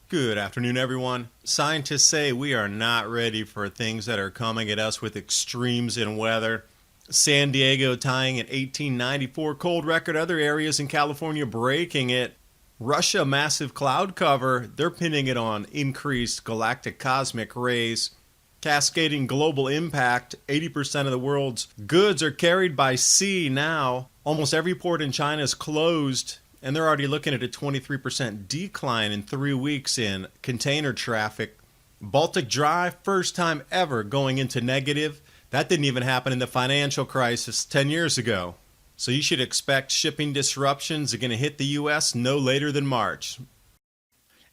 Good afternoon, everyone. Scientists say we are not ready for things that are coming at us with extremes in weather. San Diego tying an 1894 cold record, other areas in California breaking it. Russia, massive cloud cover, they're pinning it on increased galactic cosmic rays. Cascading global impact, 80% of the world's goods are carried by sea now. Almost every port in China is closed. And they're already looking at a 23% decline in 3 weeks in container traffic. Baltic Dry, first time ever going into negative. That didn't even happen in the financial crisis 10 years ago. So you should expect shipping disruptions are going to hit the U.S. no later than March.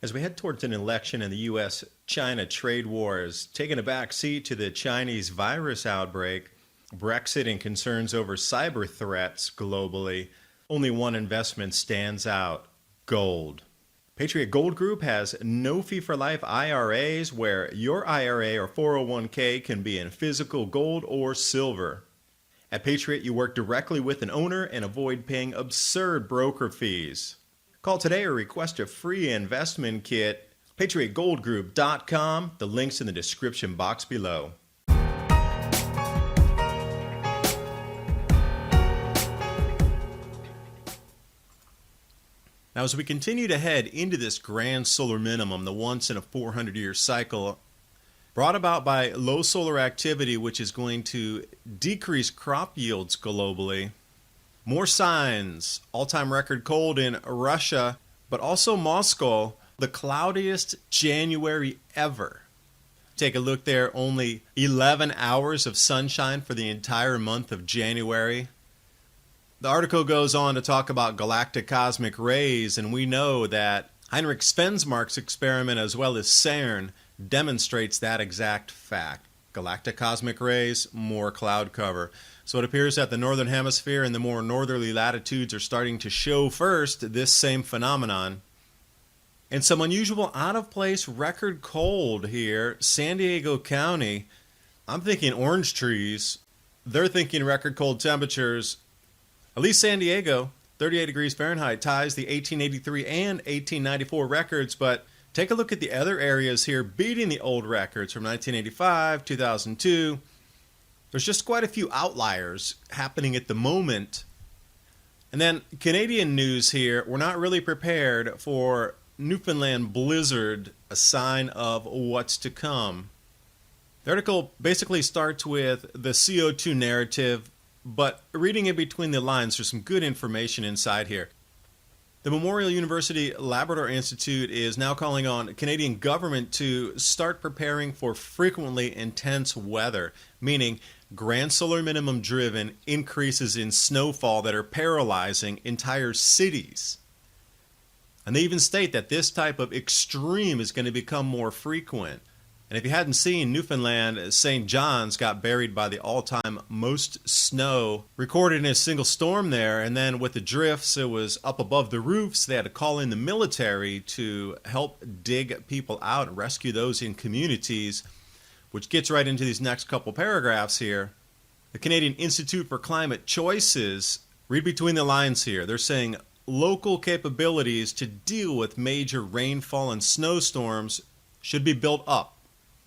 As we head towards an election and the U.S.-China trade war is taking a back seat to the Chinese virus outbreak, Brexit and concerns over cyber threats globally, only one investment stands out: gold. Patriot Gold Group has no fee for life IRAs where your IRA or 401k can be in physical gold or silver. At Patriot, you work directly with an owner and avoid paying absurd broker fees. Call today or request a free investment kit. PatriotGoldGroup.com. The link's in the description box below. Now, as we continue to head into this grand solar minimum, the once in a 400-year cycle, brought about by low solar activity, which is going to decrease crop yields globally, more signs, all-time record cold in Russia, but also Moscow, the cloudiest January ever. Take a look there, only 11 hours of sunshine for the entire month of January. The article goes on to talk about galactic cosmic rays, and we know that Heinrich Svensmark's experiment as well as CERN demonstrates that exact fact. Galactic cosmic rays, more cloud cover. So it appears that the northern hemisphere and the more northerly latitudes are starting to show first this same phenomenon. And some unusual out-of-place record cold here. San Diego County, I'm thinking orange trees. They're thinking record cold temperatures. At least San Diego, 38 degrees Fahrenheit, ties the 1883 and 1894 records, but take a look at the other areas here beating the old records from 1985, 2002. There's just quite a few outliers happening at the moment. And then Canadian news here, we're not really prepared for Newfoundland blizzard, a sign of what's to come. The article basically starts with the CO2 narrative, but reading in between the lines, there's some good information inside here. The Memorial University Labrador Institute is now calling on Canadian government to start preparing for frequently intense weather, meaning grand solar minimum driven increases in snowfall that are paralyzing entire cities. And they even state that this type of extreme is going to become more frequent. And if you hadn't seen, Newfoundland, St. John's got buried by the all-time most snow recorded in a single storm there. And then with the drifts, it was up above the roofs. They had to call in the military to help dig people out and rescue those in communities, which gets right into these next couple paragraphs here. The Canadian Institute for Climate Choices, read between the lines here. They're saying local capabilities to deal with major rainfall and snowstorms should be built up,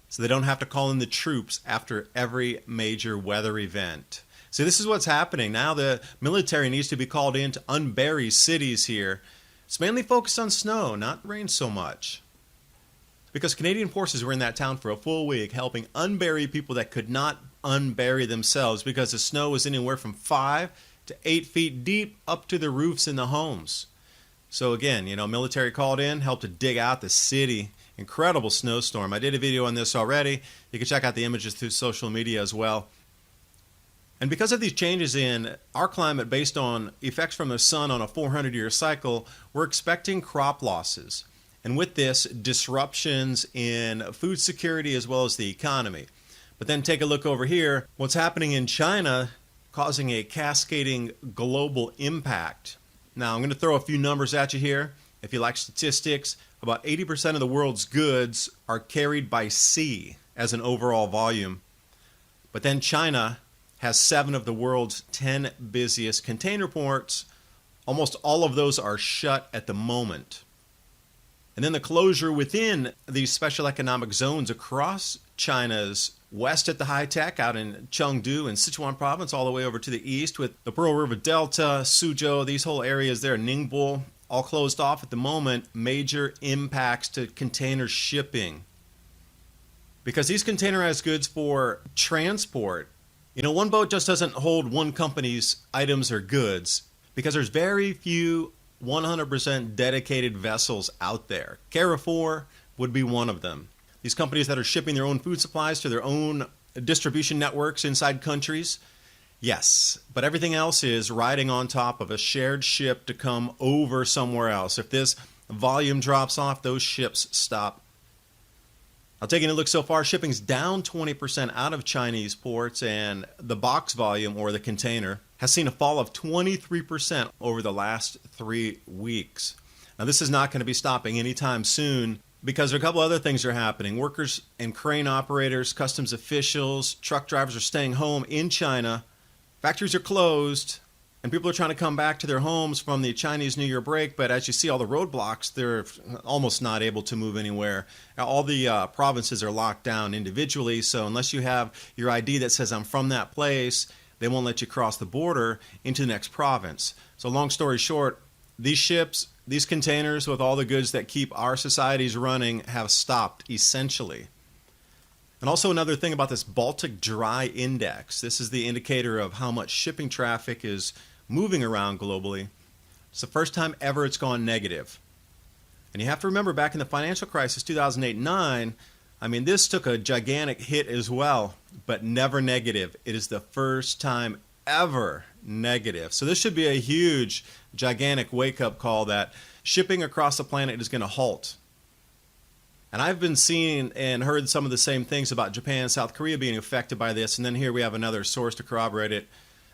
so they don't have to call in the troops after every major weather event. So this is what's happening. Now the military needs to be called in to unbury cities here. It's mainly focused on snow, not rain so much. Because Canadian forces were in that town for a full week helping unbury people that could not unbury themselves because the snow was anywhere from 5 to 8 feet deep up to the roofs in the homes. So again, military called in, helped to dig out the city. Incredible snowstorm. I did a video on this already. You can check out the images through social media as well. And because of these changes in our climate based on effects from the sun on a 400-year cycle, we're expecting crop losses. And with this, disruptions in food security as well as the economy. But then take a look over here. What's happening in China causing a cascading global impact. Now, I'm going to throw a few numbers at you here. If you like statistics, about 80% of the world's goods are carried by sea as an overall volume. But then China has 7 of the world's 10 busiest container ports. Almost all of those are shut at the moment. And then the closure within these special economic zones across China's west at the high tech, out in Chengdu and Sichuan province, all the way over to the east with the Pearl River Delta, Suzhou, these whole areas there, Ningbo, all closed off at the moment. Major impacts to container shipping. Because these containerized goods for transport, one boat just doesn't hold one company's items or goods, because there's very few 100% dedicated vessels out there. Carrefour would be one of them. These companies that are shipping their own food supplies to their own distribution networks inside countries, yes, but everything else is riding on top of a shared ship to come over somewhere else. If this volume drops off, those ships stop. Now, taking a look so far, shipping's down 20% out of Chinese ports, and the box volume, or the container, has seen a fall of 23% over the last 3 weeks. Now, this is not going to be stopping anytime soon, because there are a couple other things that are happening. Workers and crane operators, customs officials, truck drivers are staying home in China. Factories are closed, and people are trying to come back to their homes from the Chinese New Year break. But as you see all the roadblocks, they're almost not able to move anywhere. All the provinces are locked down individually, so unless you have your ID that says I'm from that place, they won't let you cross the border into the next province. So long story short, these ships, these containers with all the goods that keep our societies running have stopped, essentially. And also another thing about this Baltic Dry Index. This is the indicator of how much shipping traffic is moving around globally. It's the first time ever it's gone negative. And you have to remember, back in the financial crisis, 2008-9, this took a gigantic hit as well, but never negative. It is the first time ever negative. So this should be a huge, gigantic wake-up call that shipping across the planet is going to halt. And I've been seeing and heard some of the same things about Japan and South Korea being affected by this. And then here we have another source to corroborate it.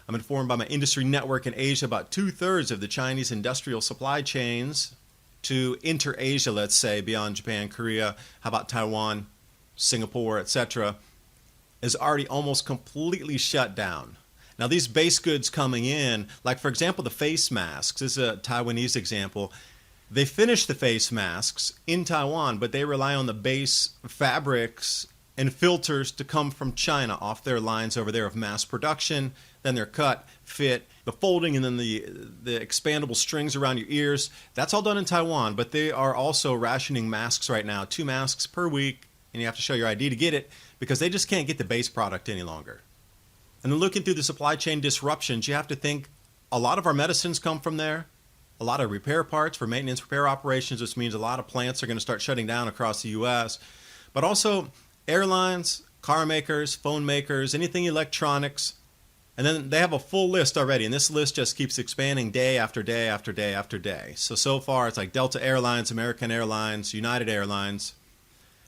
I'm informed by my industry network in Asia about 2/3 of the Chinese industrial supply chains to inter-Asia, let's say, beyond Japan, Korea, how about Taiwan, Singapore, etc., is already almost completely shut down. Now, these base goods coming in, like, for example, the face masks, this is a Taiwanese example. They finish the face masks in Taiwan, but they rely on the base fabrics and filters to come from China off their lines over there of mass production. Then they're cut, fit, the folding, and then the expandable strings around your ears. That's all done in Taiwan, but they are also rationing masks right now, 2 masks per week, and you have to show your ID to get it because they just can't get the base product any longer. And then looking through the supply chain disruptions, you have to think a lot of our medicines come from there. A lot of repair parts for maintenance repair operations, which means a lot of plants are going to start shutting down across the U.S. But also airlines, car makers, phone makers, anything electronics. And then they have a full list already, and this list just keeps expanding day after day after day after day. So far it's like Delta Airlines, American Airlines, United Airlines,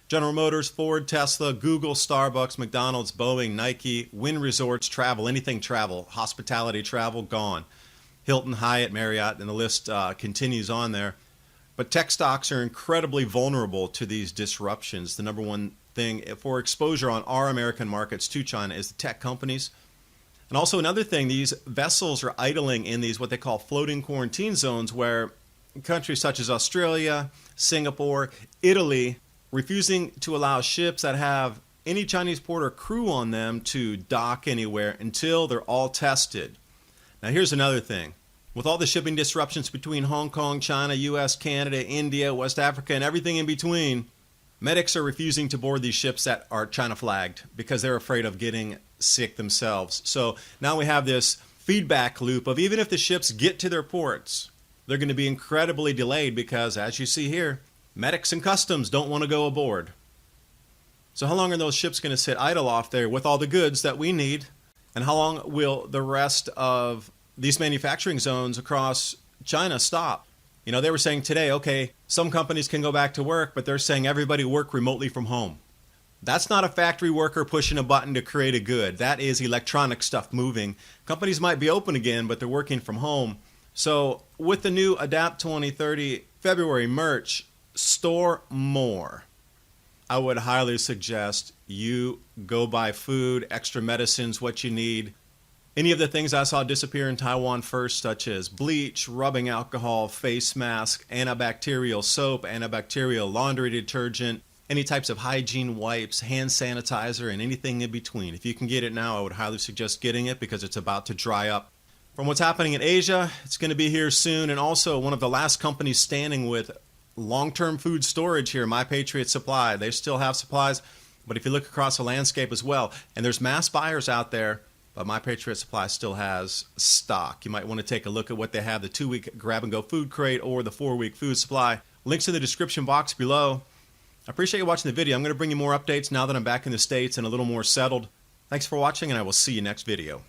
General Motors, Ford, Tesla, Google, Starbucks, McDonald's, Boeing, Nike, Wynn Resorts, travel, anything travel, hospitality travel, gone. Hilton, Hyatt, Marriott, and the list continues on there. But tech stocks are incredibly vulnerable to these disruptions. The number one thing for exposure on our American markets to China is the tech companies. And also another thing, these vessels are idling in these what they call floating quarantine zones, where countries such as Australia, Singapore, Italy, refusing to allow ships that have any Chinese port or crew on them to dock anywhere until they're all tested. Now here's another thing. With all the shipping disruptions between Hong Kong, China, US, Canada, India, West Africa, and everything in between, medics are refusing to board these ships that are China flagged because they're afraid of getting sick themselves. So now we have this feedback loop of even if the ships get to their ports, they're going to be incredibly delayed because, as you see here, medics and customs don't want to go aboard. So how long are those ships going to sit idle off there with all the goods that we need? And how long will the rest of these manufacturing zones across China stop? They were saying today, okay, some companies can go back to work, but they're saying everybody work remotely from home. That's not a factory worker pushing a button to create a good. That is electronic stuff moving. Companies might be open again, but they're working from home. So with the new Adapt 2030 February merch, store more. I would highly suggest you go buy food, extra medicines, what you need. Any of the things I saw disappear in Taiwan first, such as bleach, rubbing alcohol, face mask, antibacterial soap, antibacterial laundry detergent, any types of hygiene wipes, hand sanitizer, and anything in between. If you can get it now, I would highly suggest getting it because it's about to dry up. From what's happening in Asia, it's going to be here soon, and also one of the last companies standing with long-term food storage here, My Patriot Supply. They still have supplies, but if you look across the landscape as well, and there's mass buyers out there, but My Patriot Supply still has stock. You might want to take a look at what they have, the 2-week grab-and-go food crate or the 4-week food supply. Links in the description box below. I appreciate you watching the video. I'm going to bring you more updates now that I'm back in the States and a little more settled. Thanks for watching, and I will see you next video.